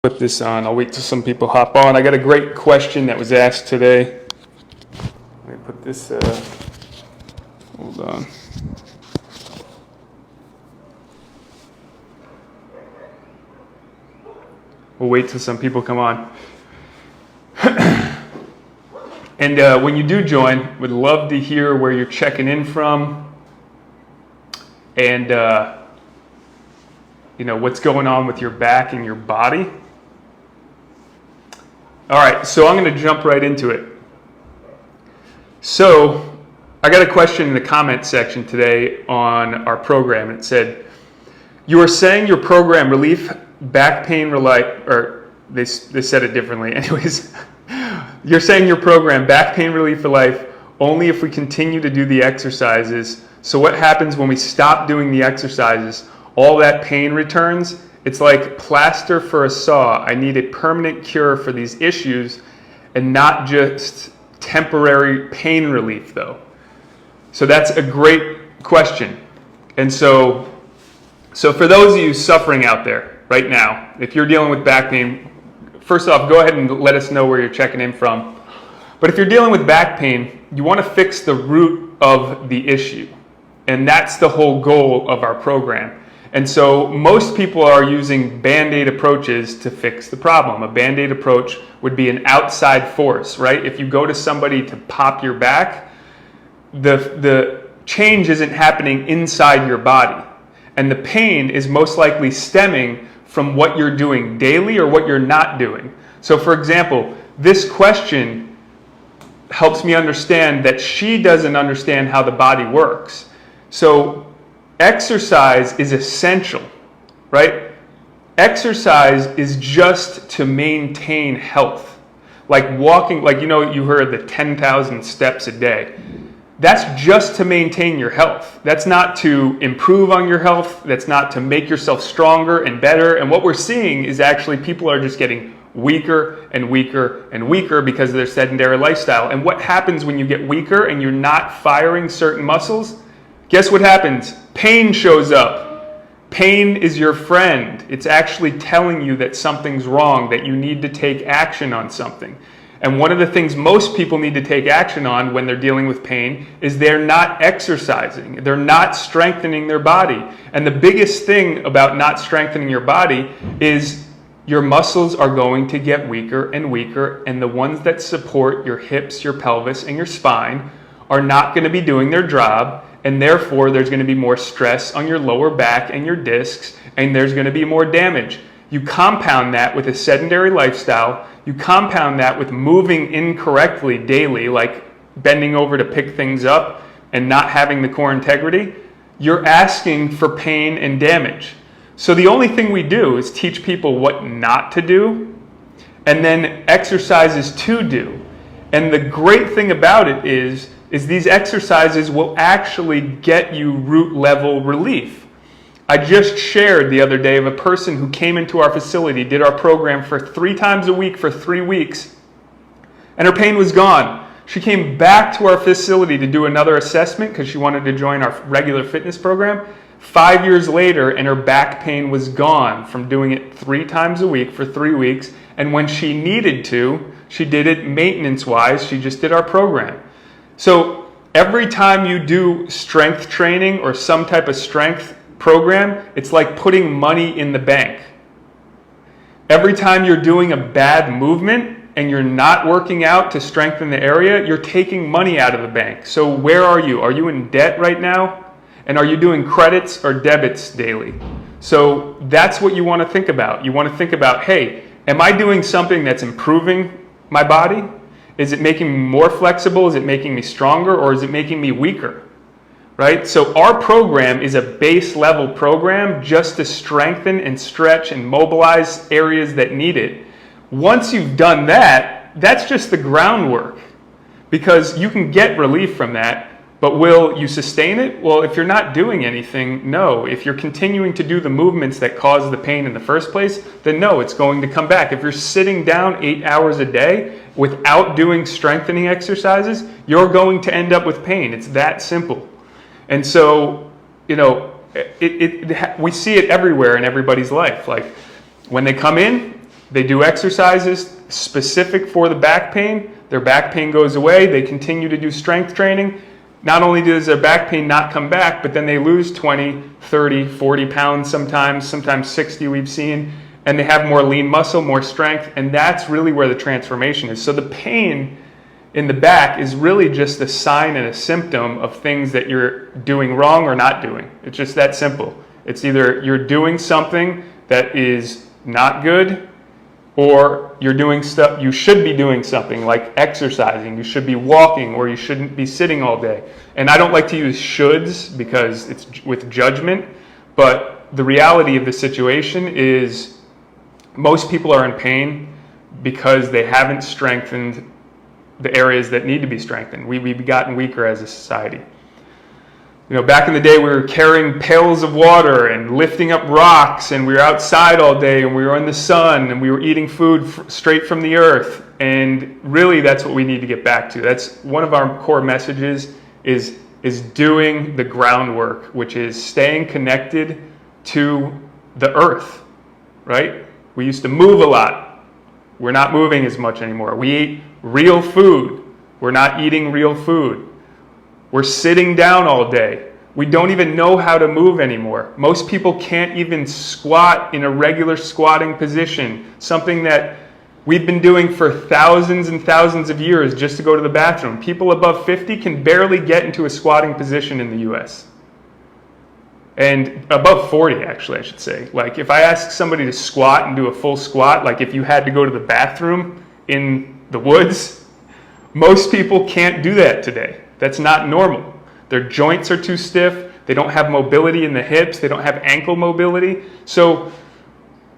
Put this on. I'll wait till some people hop on. I got a great question that was asked today. Let me put this, hold on. We'll wait till some people come on. And when you do join, would love to hear where you're checking in from and what's going on with your back and your body. All right, so I'm going to jump right into it. So I got a question in the comment section today on our program. It said, you are saying your program relief back pain relief, or they said it differently. Anyways, you're saying your program back pain relief for life only if we continue to do the exercises. So what happens when we stop doing the exercises? All that pain returns. It's like plaster for a saw. I need a permanent cure for these issues and not just temporary pain relief though. So that's a great question. And so for those of you suffering out there right now, if you're dealing with back pain, first off, go ahead and let us know where you're checking in from. But if you're dealing with back pain, you want to fix the root of the issue. And that's the whole goal of our program. And so most people are using Band-Aid approaches to fix the problem. A Band-Aid approach would be an outside force, right? If you go to somebody to pop your back, the change isn't happening inside your body. And the pain is most likely stemming from what you're doing daily or what you're not doing. So for example, this question helps me understand that she doesn't understand how the body works. So exercise is essential, right? Exercise is just to maintain health. Like walking, you heard the 10,000 steps a day. That's just to maintain your health. That's not to improve on your health. That's not to make yourself stronger and better. And what we're seeing is actually people are just getting weaker and weaker and weaker because of their sedentary lifestyle. And what happens when you get weaker and you're not firing certain muscles? Guess what happens? Pain shows up. Pain is your friend. It's actually telling you that something's wrong, that you need to take action on something. And one of the things most people need to take action on when they're dealing with pain is they're not exercising. They're not strengthening their body. And the biggest thing about not strengthening your body is your muscles are going to get weaker and weaker, and the ones that support your hips, your pelvis, and your spine are not going to be doing their job. And therefore, there's going to be more stress on your lower back and your discs, and there's going to be more damage. You compound that with a sedentary lifestyle. You compound that with moving incorrectly daily, like bending over to pick things up and not having the core integrity. You're asking for pain and damage. So the only thing we do is teach people what not to do and then exercises to do. And the great thing about it is these exercises will actually get you root level relief. I just shared the other day of a person who came into our facility, did our program for 3 times a week for 3 weeks, and her pain was gone. She came back to our facility to do another assessment because she wanted to join our regular fitness program. 5 years later, and her back pain was gone from doing it 3 times a week for 3 weeks. And when she needed to, she did it maintenance-wise. She just did our program. So every time you do strength training or some type of strength program, it's like putting money in the bank. Every time you're doing a bad movement and you're not working out to strengthen the area, you're taking money out of the bank. So where are you? Are you in debt right now? And are you doing credits or debits daily? So that's what you want to think about. You want to think about, hey, am I doing something that's improving my body? Is it making me more flexible? Is it making me stronger? Or is it making me weaker? Right? So our program is a base level program just to strengthen and stretch and mobilize areas that need it. Once you've done that, that's just the groundwork, because you can get relief from that. But will you sustain it? Well, if you're not doing anything, no. If you're continuing to do the movements that cause the pain in the first place, then no, it's going to come back. If you're sitting down 8 hours a day without doing strengthening exercises, you're going to end up with pain. It's that simple. And so, we see it everywhere in everybody's life. Like when they come in, They do exercises specific for the back pain. Their back pain goes away. They continue to do strength training. Not only does their back pain not come back, but then they lose 20, 30, 40 pounds sometimes 60 we've seen, and they have more lean muscle, more strength, and that's really where the transformation is. So the pain in the back is really just a sign and a symptom of things that you're doing wrong or not doing. It's just that simple. It's either you're doing something that is not good, or you're doing stuff, you should be doing something like exercising, you should be walking, or you shouldn't be sitting all day. And I don't like to use shoulds because it's with judgment, but the reality of the situation is most people are in pain because they haven't strengthened the areas that need to be strengthened. We've gotten weaker as a society. You know, back in the day, we were carrying pails of water and lifting up rocks, and we were outside all day, and we were in the sun, and we were eating food straight from the earth. And really, that's what we need to get back to. That's one of our core messages is doing the groundwork, which is staying connected to the earth, right? We used to move a lot. We're not moving as much anymore. We eat real food. We're not eating real food. We're sitting down all day. We don't even know how to move anymore. Most people can't even squat in a regular squatting position, something that we've been doing for thousands and thousands of years just to go to the bathroom. People above 50 can barely get into a squatting position in the US. And above 40, actually, I should say. Like, if I ask somebody to squat and do a full squat, like if you had to go to the bathroom in the woods, most people can't do that today. That's not normal. Their joints are too stiff. They don't have mobility in the hips. They don't have ankle mobility. So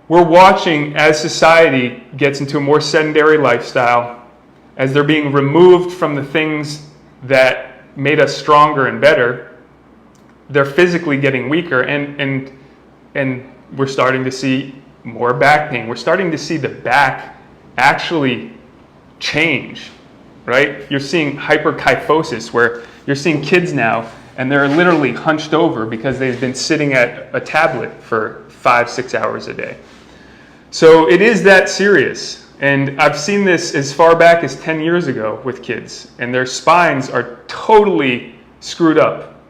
we're watching as society gets into a more sedentary lifestyle, as they're being removed from the things that made us stronger and better, they're physically getting weaker, and we're starting to see more back pain. We're starting to see the back actually change. Right? You're seeing hyperkyphosis, where you're seeing kids now and they're literally hunched over because they've been sitting at a tablet for 5-6 hours a day. So it is that serious. And I've seen this as far back as 10 years ago with kids, and their spines are totally screwed up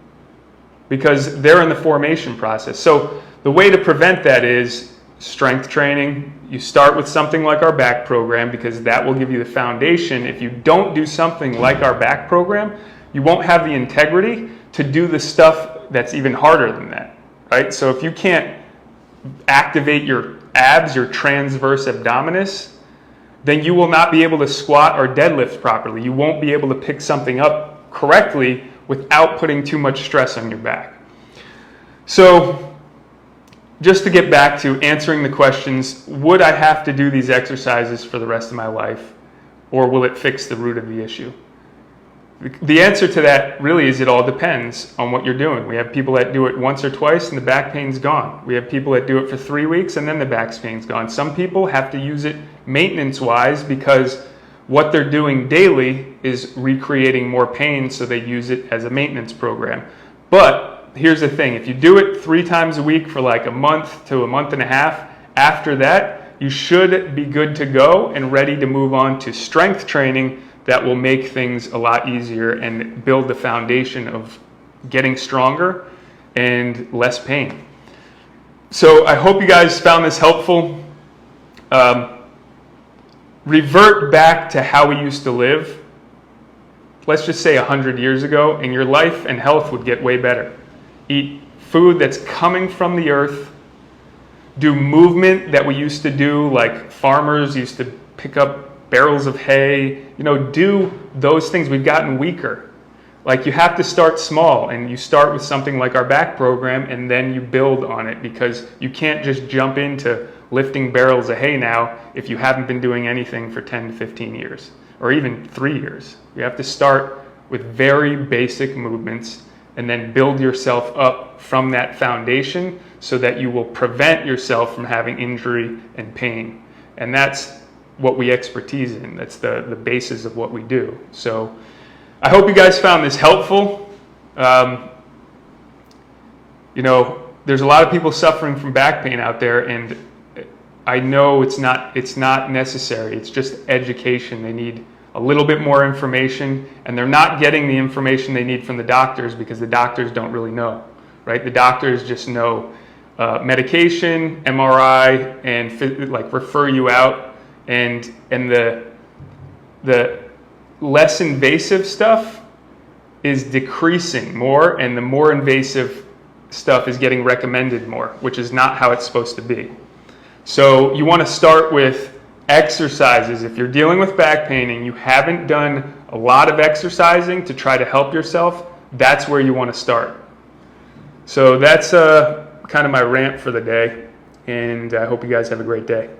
because they're in the formation process. So the way to prevent that is strength training. You start with something like our back program because that will give you the foundation. If you don't do something like our back program, you won't have the integrity to do the stuff that's even harder than that, right? So if you can't activate your abs, your transverse abdominis, then you will not be able to squat or deadlift properly. You won't be able to pick something up correctly without putting too much stress on your back. So just to get back to answering the questions, would I have to do these exercises for the rest of my life, or will it fix the root of the issue? The answer to that really is it all depends on what you're doing. We have people that do it once or twice and the back pain's gone. We have people that do it for 3 weeks and then the back pain's gone. Some people have to use it maintenance-wise because what they're doing daily is recreating more pain, so they use it as a maintenance program. But here's the thing, if you do it 3 times a week for like a month to a month and a half, after that, you should be good to go and ready to move on to strength training that will make things a lot easier and build the foundation of getting stronger and less pain. So I hope you guys found this helpful. Revert back to how we used to live. Let's just say 100 years ago, and your life and health would get way better. Eat food that's coming from the earth. Do movement that we used to do, like farmers used to pick up barrels of hay. You know, do those things. We've gotten weaker. Like, you have to start small, and you start with something like our back program, and then you build on it, because you can't just jump into lifting barrels of hay now if you haven't been doing anything for 10 to 15 years, or even 3 years. You have to start with very basic movements and then build yourself up from that foundation so that you will prevent yourself from having injury and pain. And that's what we expertise in. That's the basis of what we do. So I hope you guys found this helpful. You know, there's a lot of people suffering from back pain out there, and I know it's not necessary. It's just education. They need a little bit more information, and they're not getting the information they need from the doctors because the doctors don't really know, right? The doctors just know medication, MRI, and like refer you out, and the less invasive stuff is decreasing more, and the more invasive stuff is getting recommended more, which is not how it's supposed to be. So you want to start with exercises. If you're dealing with back pain and you haven't done a lot of exercising to try to help yourself, that's where you want to start. So that's kind of my rant for the day, and I hope you guys have a great day.